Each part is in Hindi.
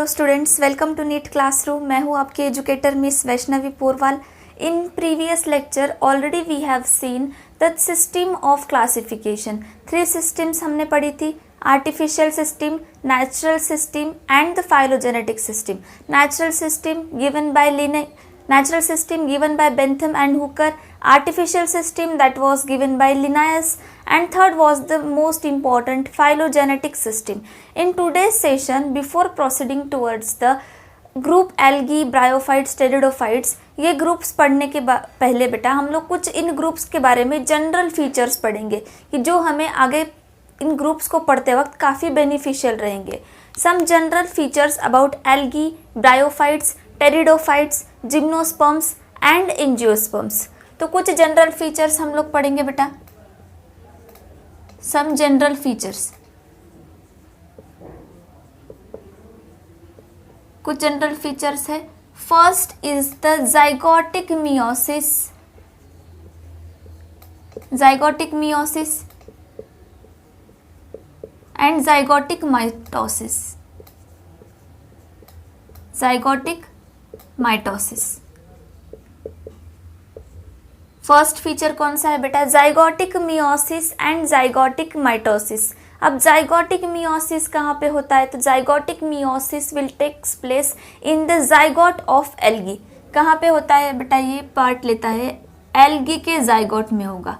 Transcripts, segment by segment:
Hello students, welcome to NEET classroom. मैं हूं आपकी educator miss Vaishnavi Porwal. In previous lecture already we have seen the system of classification. 3 systems हमने पढ़ी थी, artificial system, natural system and the phylogenetic system. Natural system given by Bentham and Hooker, artificial system that was given by Linnaeus, and third was the most important phylogenetic system. In today's session, before proceeding towards the group algae, bryophytes, pteridophytes, ये ग्रुप्स पढ़ने के पहले बेटा हम लोग कुछ इन ग्रुप्स के बारे में जनरल फीचर्स पढ़ेंगे कि जो हमें आगे इन ग्रुप्स को पढ़ते वक्त काफ़ी बेनिफिशियल रहेंगे। Some general features about algae, bryophytes, pteridophytes, gymnosperms and angiosperms. तो कुछ जनरल फीचर्स हम लोग पढ़ेंगे बेटा। सम जनरल फीचर्स, कुछ जनरल फीचर्स है। First is the zygotic meiosis and zygotic mitosis. First feature कौन सा है बेटा? Zygotic meiosis and zygotic mitosis. अब जाइगोटिक मियोसिस कहाँ पे होता है? तो zygotic meiosis will takes place in the zygote of algae. कहाँ पे होता है बेटा? ये पार्ट लेता है एल्गी के जाइगोट में होगा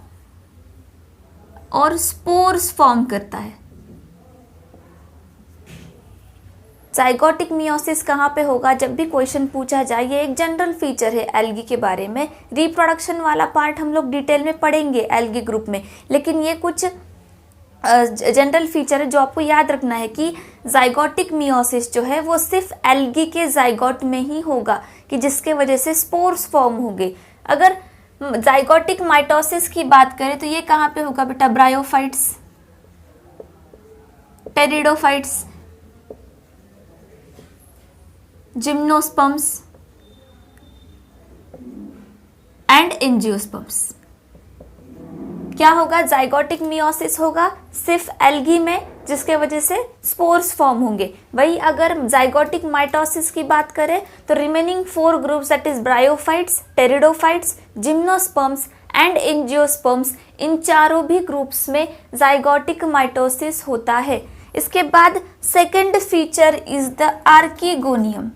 और स्पोर्स फॉर्म करता है। जाइगोटिक मियोसिस कहाँ पे होगा? जब भी क्वेश्चन पूछा जाए, ये एक जनरल फीचर है एल्गी के बारे में। रिप्रोडक्शन वाला पार्ट हम लोग डिटेल में पढ़ेंगे एल्गी ग्रुप में, लेकिन ये कुछ जनरल फीचर है जो आपको याद रखना है कि जाइगोटिक मियोसिस जो है वो सिर्फ एल्गी के जाइगोट में ही होगा, कि जिसके वजह से स्पोर्स फॉर्म होंगे। अगर जाइगोटिक माइटोसिस की बात करें तो ये कहाँ पे होगा बेटा? Bryophytes, pteridophytes, gymnosperms and angiosperms. क्या होगा? जाइगोटिक मियोसिस होगा सिर्फ एल्गी में, जिसके वजह से स्पोर्स फॉर्म होंगे। वही अगर जाइगोटिक माइटोसिस की बात करें तो remaining 4 groups that is bryophytes, pteridophytes, gymnosperms and angiosperms, इन चारों भी ग्रुप्स में जाइगोटिक माइटोसिस होता है। इसके बाद second feature is the archegonium.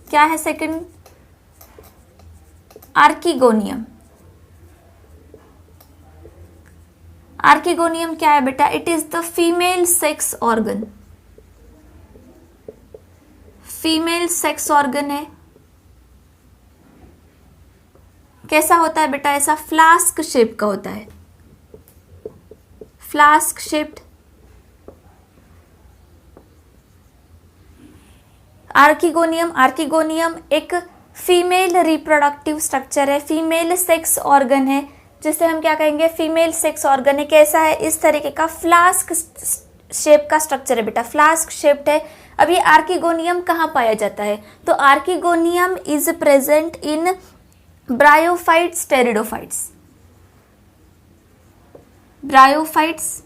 क्या है सेकेंड? आर्कीगोनियम। आर्कीगोनियम क्या है बेटा? It is the female sex organ. Female sex organ है। कैसा होता है बेटा? ऐसा फ्लास्क शेप का होता है, फ्लास्क शेप्ड। आर्कीगोनियम एक फीमेल रिप्रोडक्टिव स्ट्रक्चर है, फीमेल सेक्स ऑर्गन है, जिसे हम क्या कहेंगे? फीमेल सेक्स ऑर्गन है। कैसा है? इस तरीके का फ्लास्क शेप का स्ट्रक्चर है बेटा, फ्लास्क शेप्ड है। अब ये आर्कीगोनियम कहाँ पाया जाता है? तो archegonium is present in bryophytes, pteridophytes. Bryophytes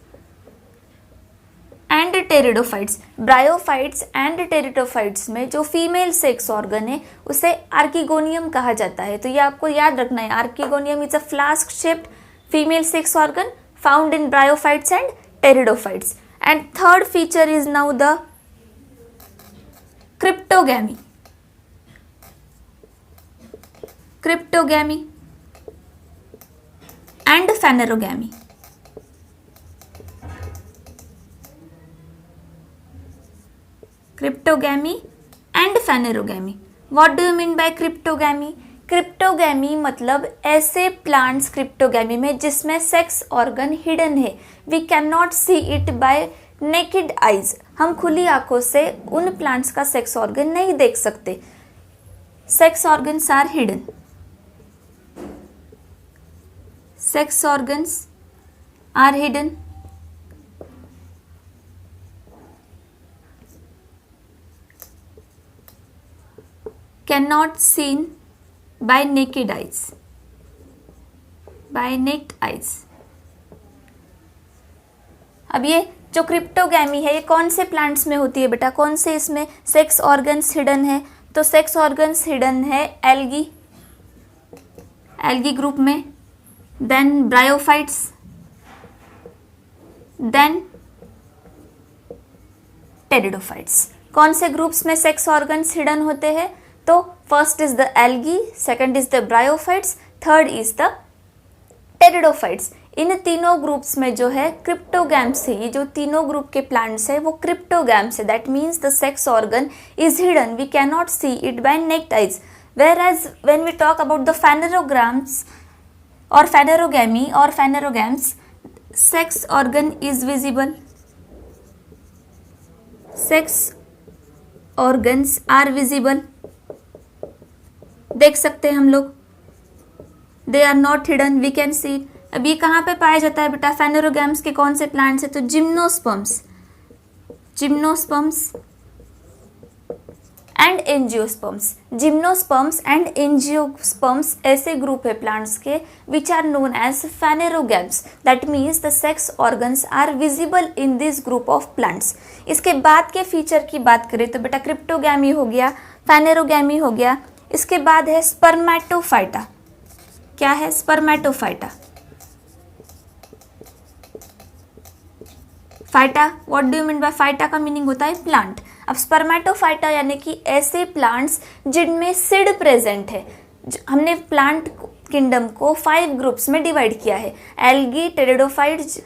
and pteridophytes. Bryophytes and pteridophytes में जो फीमेल सेक्स ऑर्गन है उसे आर्कीगोनियम कहा जाता है। तो ये आपको याद रखना है, archegonium is a flask shaped female sex organ found in bryophytes and pteridophytes. And third feature is now the cryptogamy. Cryptogamy and phanerogamy. Cryptogamy and phanerogamy. What do you mean by cryptogamy? Cryptogamy मतलब ऐसे प्लांट्स क्रिप्टोगैमी में जिसमें सेक्स ऑर्गन हिडन है। We can not see it by naked eyes. हम खुली आंखों से उन प्लांट्स का सेक्स ऑर्गन नहीं देख सकते। Sex organs are hidden. Sex organs are hidden. cannot seen by naked eyes, by naked eyes। अब ये जो क्रिप्टोगैमी है ये कौन से प्लांट्स में होती है बेटा, कौन से इसमें सेक्स ऑर्गन्स हिडन है, तो सेक्स ऑर्गन्स हिडन है एल्गी ग्रुप में, देन ब्रायोफाइट्स, देन टेरिडोफाइट्स। कौन से ग्रुप्स में सेक्स ऑर्गन्स हिडन होते हैं, तो first is the algae, second is the bryophytes, third is the pteridophytes. इन तीनों ग्रुप्स में जो है क्रिप्टोगैम्स है, ये जो तीनों ग्रुप के प्लांट्स है वो क्रिप्टोगैम्स है, that means the sex organ is hidden, we can not see it by naked eyes. Whereas when we talk about the phanerogams or phanerogamy or phanerogams, sex organ is visible, sex organs are visible, देख सकते हैं हम लोग, they are not hidden, we can see it। अब ये कहाँ पे पाया जाता है बेटा, phanerogams के कौन से प्लांट्स है, तो gymnosperms and angiosperms. Gymnosperms and angiosperms ऐसे ग्रुप है प्लांट्स के which are known as phanerogams, that means the sex organs are visible in this group of plants. इसके बाद के फीचर की बात करें तो बेटा क्रिप्टोगैमी हो गया, phanerogamy हो गया, इसके बाद है स्पर्मेटोफाइटा। क्या है Spermatophyta? Phyta, what do you mean bye phyta का मीनिंग होता है प्लांट। अब स्पर्मेटोफाइटा यानी कि ऐसे प्लांट्स जिनमें सीड प्रेजेंट है। हमने प्लांट किंगडम को 5 ग्रुप्स में डिवाइड किया है, algae, pteridophytes,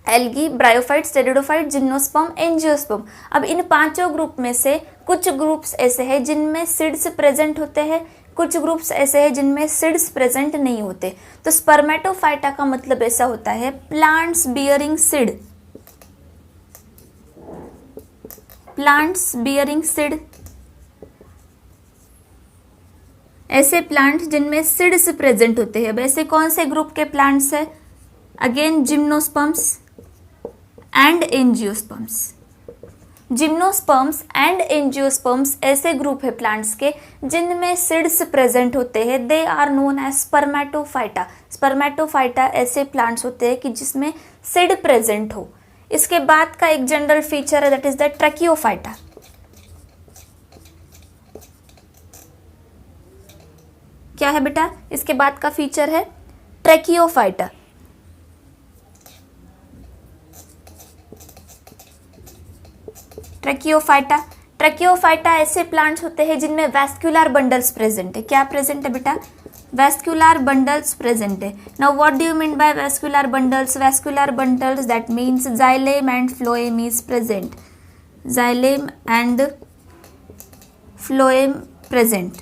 algae, bryophytes, pteridophyte, gymnosperm, angiosperm. अब इन पांचों ग्रुप में से कुछ ग्रुप्स ऐसे हैं जिनमें सीड्स प्रेजेंट होते हैं, कुछ ग्रुप्स ऐसे हैं जिनमें सीड्स प्रेजेंट नहीं होते। तो स्पर्मेटोफाइटा का मतलब ऐसा होता है plants bearing seed, plants bearing seed, ऐसे प्लांट्स जिनमें सीड्स प्रेजेंट होते हैं। अब ऐसे कौन से ग्रुप के प्लांट्स है, again gymnosperms and angiosperms. Gymnosperms and angiosperms ऐसे ग्रुप है प्लांट्स के जिनमें सीड्स प्रेजेंट होते हैं, they are known as spermatophyta. Spermatophyta ऐसे प्लांट्स होते हैं कि जिसमें सीड प्रेजेंट हो। इसके बाद का एक जनरल फीचर है दैट इज द ट्रैकियोफाइटा। क्या है बेटा, इसके बाद का फीचर है ट्रैकियोफाइटा। ट्रैकियोफाइटा ऐसे प्लांट्स होते हैं जिनमें वैस्कुलर बंडल्स प्रेजेंट है। क्या प्रेजेंट है बेटा, वैस्कुलर बंडल्स प्रेजेंट है। Now what do you mean bye vascular bundles? Vascular bundles that means xylem and phloem is present, xylem and phloem present.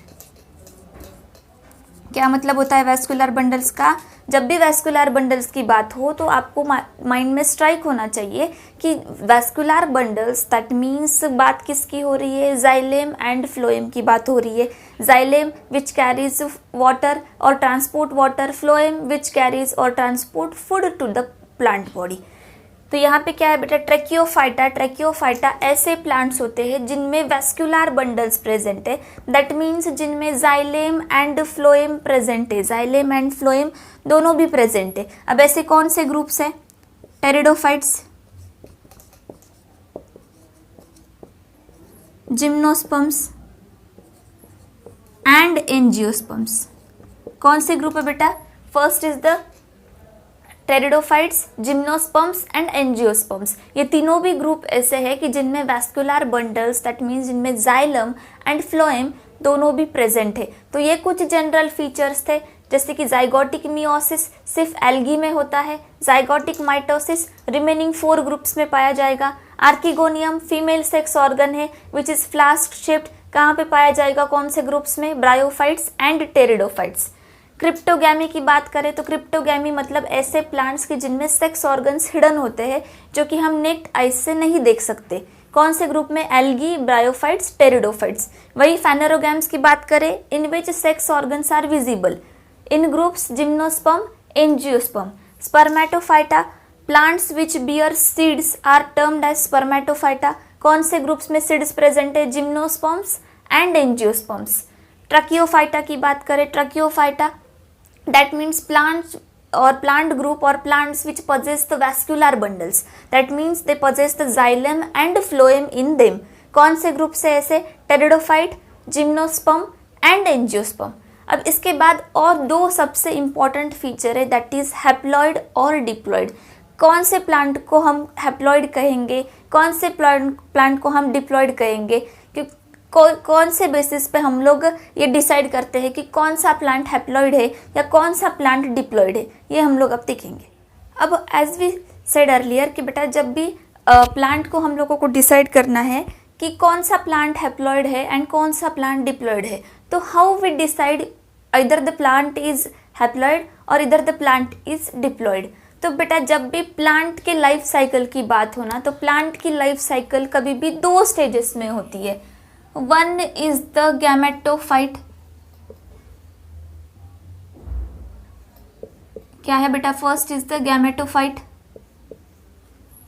क्या मतलब होता है वैस्कुलर बंडल्स का? जब भी वैस्कुलर बंडल्स की बात हो तो आपको माइंड में स्ट्राइक होना चाहिए कि वैस्कुलर बंडल्स दैट मीन्स बात किसकी हो रही है, जाइलेम एंड फ्लोएम की बात हो रही है। जाइलेम विच कैरीज वाटर और transport water, phloem which carries और transport food to the plant body. तो यहाँ पे क्या है बेटा, ट्रैकियोफाइटा ऐसे प्लांट्स होते हैं जिनमें वैस्कुलर बंडल्स प्रेजेंट है, दैट मीन्स जिनमें जाइलेम एंड फ्लोएम प्रेजेंट है, जाइलेम एंड फ्लोएम दोनों भी प्रेजेंट है। अब ऐसे कौन से ग्रुप्स हैं, टेरिडोफाइट्स, जिम्नोस्पर्म्स एंड एंजियोस्पर्म्स। कौन से ग्रुप है बेटा, first is the pteridophytes, gymnosperms and angiosperms. ये तीनों भी ग्रुप ऐसे हैं कि जिनमें वैस्कुलर बंडल्स दैट मीन्स जिनमें जाइलम एंड फ्लोएम दोनों भी प्रेजेंट है। तो ये कुछ जनरल फीचर्स थे, जैसे कि जाइगोटिक मियोसिस सिर्फ एल्गी में होता है, जाइगोटिक माइटोसिस रिमेनिंग 4 ग्रुप्स में पाया जाएगा। आर्किगोनियम फीमेल सेक्स ऑर्गन है विच इज फ्लास्क शेप्ड, कहाँ पे पाया जाएगा, कौन से ग्रुप्स में, ब्रायोफाइट्स एंड टेरिडोफाइट्स। क्रिप्टोगैमी की बात करें तो क्रिप्टोगैमी मतलब ऐसे प्लांट्स के जिनमें सेक्स ऑर्गन्स हिडन होते हैं जो कि हम नेक्ड आइज से नहीं देख सकते। कौन से ग्रुप में, एल्गी, ब्रायोफाइट्स, टेरिडोफाइट्स। वही phanerogams की बात करें, in which sex organs are visible in groups gymnosperm, angiosperm. Spermatophyta plants which bear seeds are termed as spermatophyta. कौन से ग्रुप्स में सीड्स प्रेजेंट है, जिम्नोस्पर्म्स एंड एंजियोस्पर्म्स। ट्रैकियोफाइटा की बात करें, tracheophyta that means plants or plant group or plants which possess the vascular bundles, that means they possess the xylem and phloem in them. कौन से ग्रुप से ऐसे? Pteridophyte, gymnosperm and angiosperm. अब इसके बाद और दो सबसे इंपॉर्टेंट फीचर है, दैट इज हैप्लॉइड और डिप्लॉइड. कौन से प्लांट को हम हैप्लॉइड कहेंगे, कौन से प्लांट को हम डिप्लॉइड कहेंगे, कि कौन से बेसिस पे हम लोग ये डिसाइड करते हैं कि कौन सा प्लांट हैप्लॉइड है या कौन सा प्लांट डिप्लॉइड है, ये हम लोग अब देखेंगे. अब एज वी सेड अर्लियर कि बेटा जब भी प्लांट को हम लोगों को डिसाइड करना है कि कौन सा प्लांट हैप्लॉइड है एंड कौन सा प्लांट डिप्लॉइड है, तो how we decide either the plant is haploid और either the plant is diploid. तो बेटा जब भी प्लांट के लाइफ साइकिल की बात हो ना, तो प्लांट की लाइफ साइकिल कभी भी दो स्टेजेस में होती है. One is the gametophyte. क्या है बेटा? First is the gametophyte.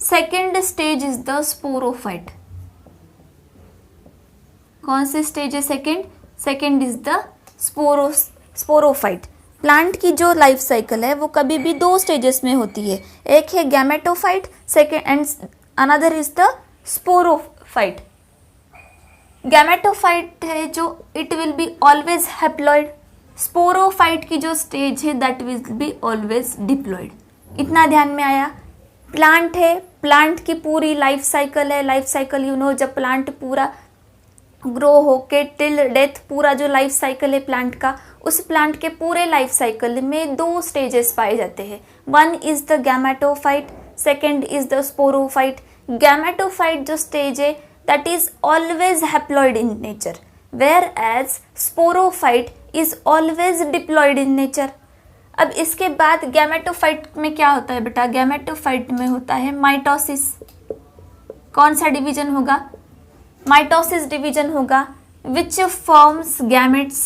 Second stage is the sporophyte. कौन सी स्टेज है second? Second is the sporophyte. Plant की जो लाइफ साइकिल है वो कभी भी दो स्टेजेस में होती है. एक है gametophyte, second and another is the sporophyte. Gametophyte है जो it will be always haploid. Sporophyte की जो स्टेज है that will be always diploid. इतना ध्यान में आया? प्लांट है, प्लांट की पूरी लाइफ साइकिल है. लाइफ साइकिल यू नो, जब प्लांट पूरा ग्रो होके टिल डेथ, पूरा जो लाइफ साइकिल है प्लांट का, उस प्लांट के पूरे लाइफ साइकिल में दो स्टेजेस पाए जाते हैं. One is the gametophyte, second is the sporophyte. Gametophyte जो स्टेज है that is always haploid in nature, whereas sporophyte is always diploid in nature. अब इसके बाद गैमेटोफाइट में क्या होता है बेटा? गैमेटोफाइट में होता है माइटोसिस. कौन सा डिवीजन होगा? माइटोसिस डिवीजन होगा. Which forms gametes.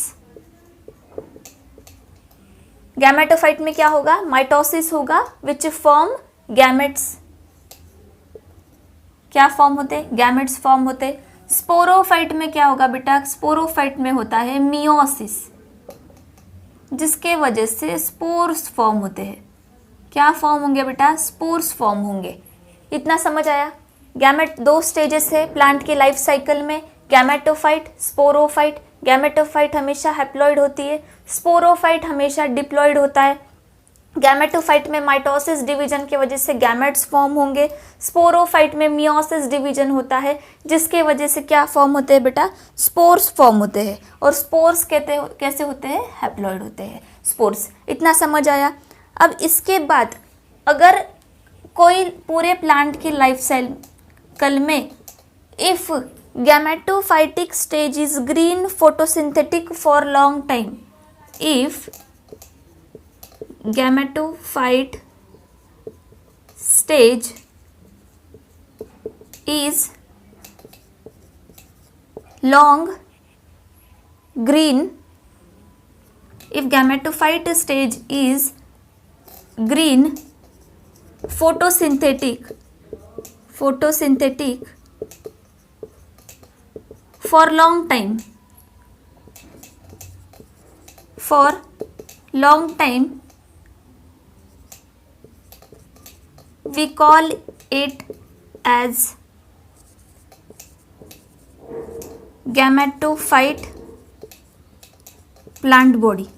गैमेटोफाइट में क्या होगा? माइटोसिस होगा. Which form gametes. क्या फॉर्म होते? गैमेट्स फॉर्म होते. स्पोरोफाइट में क्या होगा बेटा? स्पोरोफाइट में होता है मियोसिस, जिसके वजह से स्पोर्स फॉर्म होते हैं. क्या फॉर्म होंगे बेटा? स्पोर्स फॉर्म होंगे. इतना समझ आया? गैमेट दो स्टेजेस है प्लांट के लाइफ साइकिल में, गैमेटोफाइट, स्पोरोफाइट. गैमेटोफाइट हमेशा हैप्लॉइड होती है, स्पोरोफाइट हमेशा डिप्लॉइड होता है. गैमेटोफाइट में माइटोसिस डिवीजन की वजह से गैमेट्स फॉर्म होंगे. स्पोरोफाइट में मियोसिस डिवीजन होता है, जिसके वजह से क्या फॉर्म होते हैं बेटा? स्पोर्स फॉर्म होते हैं. और स्पोर्स कैसे होते हैं? हैप्लॉइड होते हैं स्पोर्स. इतना समझ आया? अब इसके बाद अगर कोई पूरे प्लांट की लाइफ साइकिल में if gametophytic stage is green photosynthetic for long time, if gametophyte stage is long green, if gametophyte stage is green photosynthetic for long time, we call it as gametophyte plant body.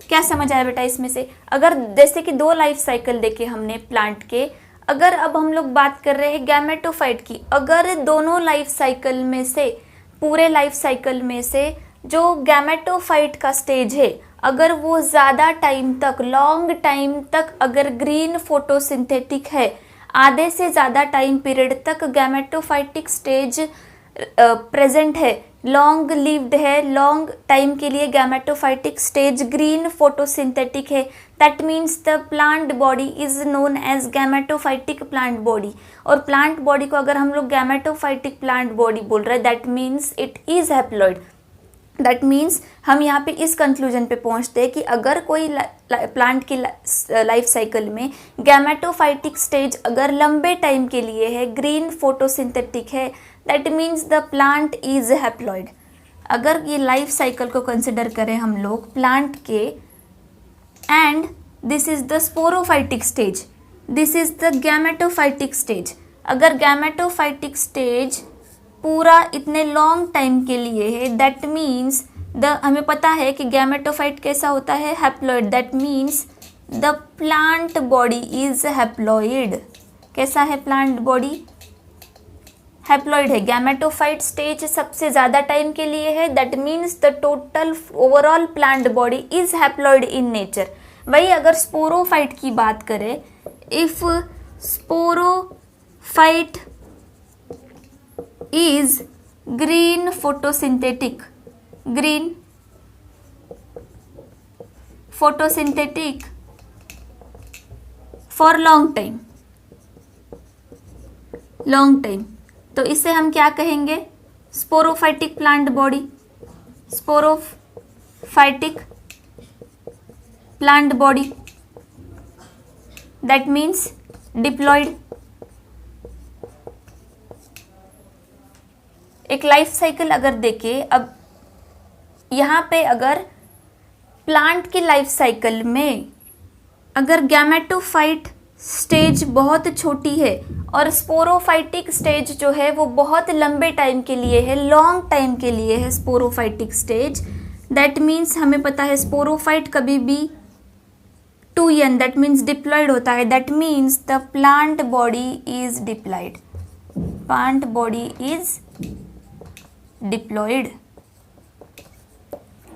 क्या समझ आया बेटा इसमें से? अगर जैसे कि दो लाइफ साइकिल देखे हमने प्लांट के, अगर अब हम लोग बात कर रहे हैं गैमेटोफाइट की, अगर दोनों लाइफ साइकिल में से, पूरे लाइफ साइकिल में से जो गैमेटोफाइट का स्टेज है, अगर वो ज़्यादा टाइम तक, लॉन्ग टाइम तक अगर ग्रीन फोटोसिंथेटिक है, आधे से ज़्यादा टाइम पीरियड तक गैमेटोफाइटिक स्टेज प्रेजेंट है, लॉन्ग लिव्ड है, लॉन्ग टाइम के लिए गैमेटोफाइटिक स्टेज ग्रीन फोटोसिंथेटिक है, that means the plant body is known as gametophytic plant body. और प्लांट बॉडी को अगर हम लोग गैमेटोफाइटिक प्लांट बॉडी बोल रहे हैं, that means it is haploid. That means हम यहाँ पे इस कंक्लूजन पे पहुँचते हैं कि अगर कोई प्लांट की लाइफ साइकिल में गैमेटोफाइटिक स्टेज अगर लंबे टाइम के लिए है, ग्रीन फोटोसिंथेटिक है, that means the plant is haploid. अगर ये लाइफ साइकिल को कंसिडर करें हम लोग प्लांट के, and this is the sporophytic stage, this is the gametophytic stage. अगर गैमेटोफाइटिक स्टेज पूरा इतने लॉन्ग टाइम के लिए है, दैट मीन्स हमें पता है कि गैमेटोफाइट कैसा होता है, haploid, that means the plant body is haploid. कैसा है प्लांट बॉडी? हैप्लॉइड है। गैमेटोफाइट स्टेज सबसे ज़्यादा टाइम के लिए है, that means the total overall plant body is haploid in nature. वही अगर स्पोरोफाइट की बात करें, if sporophyte is green photosynthetic, green photosynthetic for long time, long time, तो इसे हम क्या कहेंगे? Sporophytic plant body, sporophytic plant body, that means diploid. एक लाइफ साइकिल अगर देखें, अब यहाँ पे अगर प्लांट की लाइफ साइकिल में अगर गैमेटोफाइट स्टेज बहुत छोटी है और स्पोरोफाइटिक स्टेज जो है वो बहुत लंबे टाइम के लिए है, लॉन्ग टाइम के लिए है स्पोरोफाइटिक स्टेज, दैट मीन्स हमें पता है स्पोरोफाइट कभी भी 2n, दैट मीन्स डिप्लॉयड होता है, that means the plant body is diploid, plant body is diploid.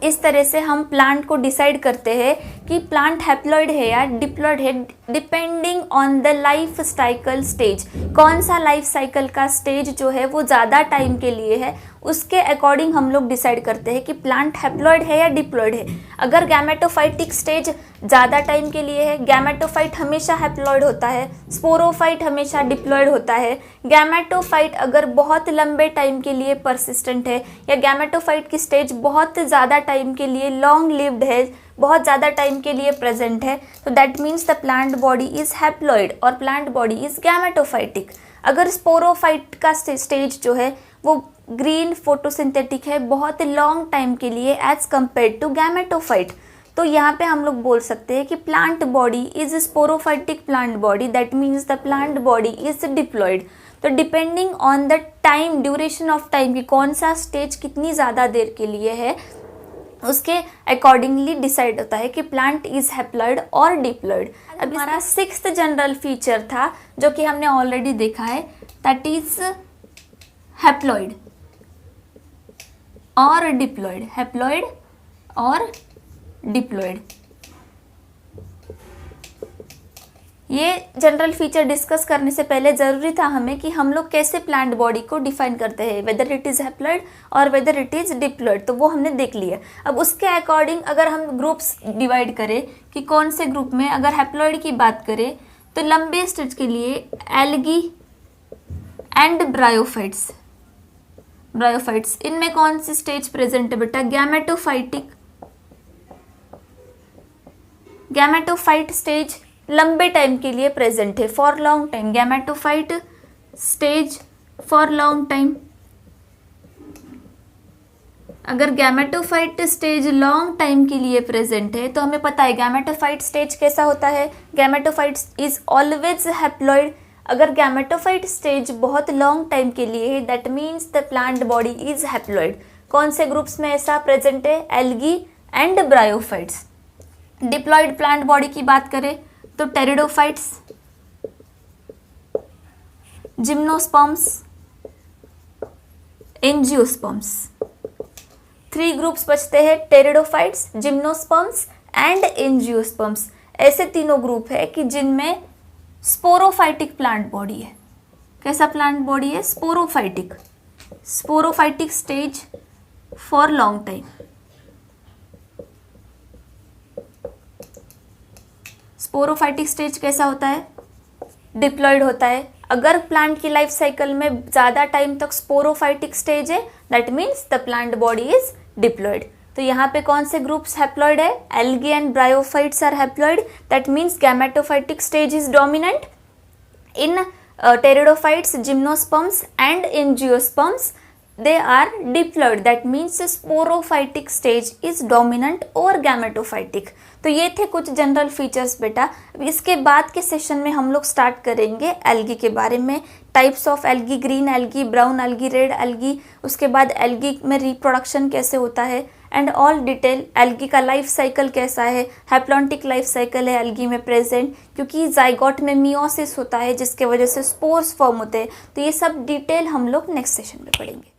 इस तरह से हम प्लांट को डिसाइड करते हैं कि प्लांट हैप्लॉइड है या डिप्लॉयड है, depending on the life cycle stage. कौन सा लाइफ साइकिल का स्टेज जो है वो ज़्यादा टाइम के लिए है, उसके अकॉर्डिंग हम लोग डिसाइड करते हैं कि प्लांट हैप्लॉइड है या डिप्लॉयड है। अगर गैमेटोफाइटिक स्टेज ज़्यादा टाइम के लिए है, गैमेटोफाइट हमेशा हैप्लॉइड होता है, स्पोरोफाइट हमेशा डिप्लॉयड होता है। गैमेटोफाइट अगर बहुत लंबे टाइम के लिए परसिस्टेंट है या गैमेटोफाइट की स्टेज बहुत ज़्यादा टाइम के लिए लॉन्ग लिव्ड है, बहुत ज़्यादा टाइम के लिए प्रेजेंट है, तो that means the plant body is haploid और प्लांट बॉडी इज गैमेटोफाइटिक। अगर स्पोरोफाइट का स्टेज जो है वो ग्रीन फोटोसिंथेटिक है बहुत लॉन्ग टाइम के लिए एज कंपेयर टू गैमेटोफाइट, तो यहाँ पे हम लोग बोल सकते हैं कि plant body is sporophytic plant body, that means the plant body is diploid. तो depending on the time, duration of time कि कौन सा स्टेज कितनी ज़्यादा देर के लिए है, उसके अकॉर्डिंगली डिसाइड होता है कि प्लांट इज हैप्लॉइड और डिप्लॉयड। अब हमारा 6th जनरल फीचर था जो कि हमने ऑलरेडी देखा है, दैट इज हैप्लॉइड और डिप्लॉयड, हैप्लॉइड और डिप्लॉयड। ये जनरल फीचर डिस्कस करने से पहले ज़रूरी था हमें कि हम लोग कैसे प्लांट बॉडी को डिफाइन करते हैं, वेदर इट इज़ हैप्लॉइड और वेदर इट इज़ डिप्लॉयड, तो वो हमने देख लिया। अब उसके अकॉर्डिंग अगर हम ग्रुप्स डिवाइड करें कि कौन से ग्रुप में, अगर हैप्लॉइड की बात करें तो लंबे स्टेज के लिए एल्गी एंड ब्रायोफाइट्स, ब्रायोफाइट्स, इनमें कौन सी स्टेज प्रेजेंट है बेटा? गैमेटोफाइटिक, गैमेटोफाइट स्टेज लंबे टाइम के लिए प्रेजेंट है, for long time, gametophyte stage for long time. अगर गैमेटोफाइट स्टेज लॉन्ग टाइम के लिए प्रेजेंट है तो हमें पता है गैमेटोफाइट स्टेज कैसा होता है, गैमेटोफाइट इज ऑलवेज हैप्लॉइड। अगर गैमेटोफाइट स्टेज बहुत लॉन्ग टाइम के लिए है, that means the plant body is haploid. कौन से ग्रुप्स में ऐसा प्रेजेंट है? Algae and bryophytes. Diploid plant body की बात करें तो टेरिडोफाइट्स, जिम्नोस्पर्म्स, एंजियोस्पर्म्स। 3 ग्रुप्स बचते हैं, टेरिडोफाइट्स, जिम्नोस्पर्म्स एंड एंजियोस्पर्म्स। ऐसे तीनों ग्रुप है कि जिनमें स्पोरोफाइटिक प्लांट बॉडी है। कैसा प्लांट बॉडी है? Sporophytic, sporophytic stage for long time. Sporophytic stage कैसा होता है? डिप्लॉयड होता है। अगर प्लांट की लाइफ साइकिल में ज़्यादा टाइम तक स्पोरोफाइटिक स्टेज है, that means the plant body is diploid. तो यहाँ पे कौन से ग्रुप्स हैप्लॉयड है? Algae and bryophytes are haploid, that means gametophytic stage is dominant in pteridophytes, gymnosperms and angiosperms. They are diploid, that means sporophytic stage is dominant और गैमेटोफाइटिक। तो ये थे कुछ जनरल फीचर्स बेटा। इसके बाद के सेशन में हम लोग स्टार्ट करेंगे एल्गी के बारे में, types of algae, green algae, brown algae, red algae, उसके बाद एल्गी में रिप्रोडक्शन कैसे होता है एंड ऑल डिटेल, एल्गी का लाइफ साइकिल कैसा है, हैप्लॉन्टिक लाइफ साइकिल है एल्गी में प्रेजेंट, क्योंकि जाइगोट में मियोसिस होता है जिसके वजह से स्पोर्स फॉर्म होते हैं। तो ये सब डिटेल हम लोग नेक्स्ट सेशन में पढ़ेंगे।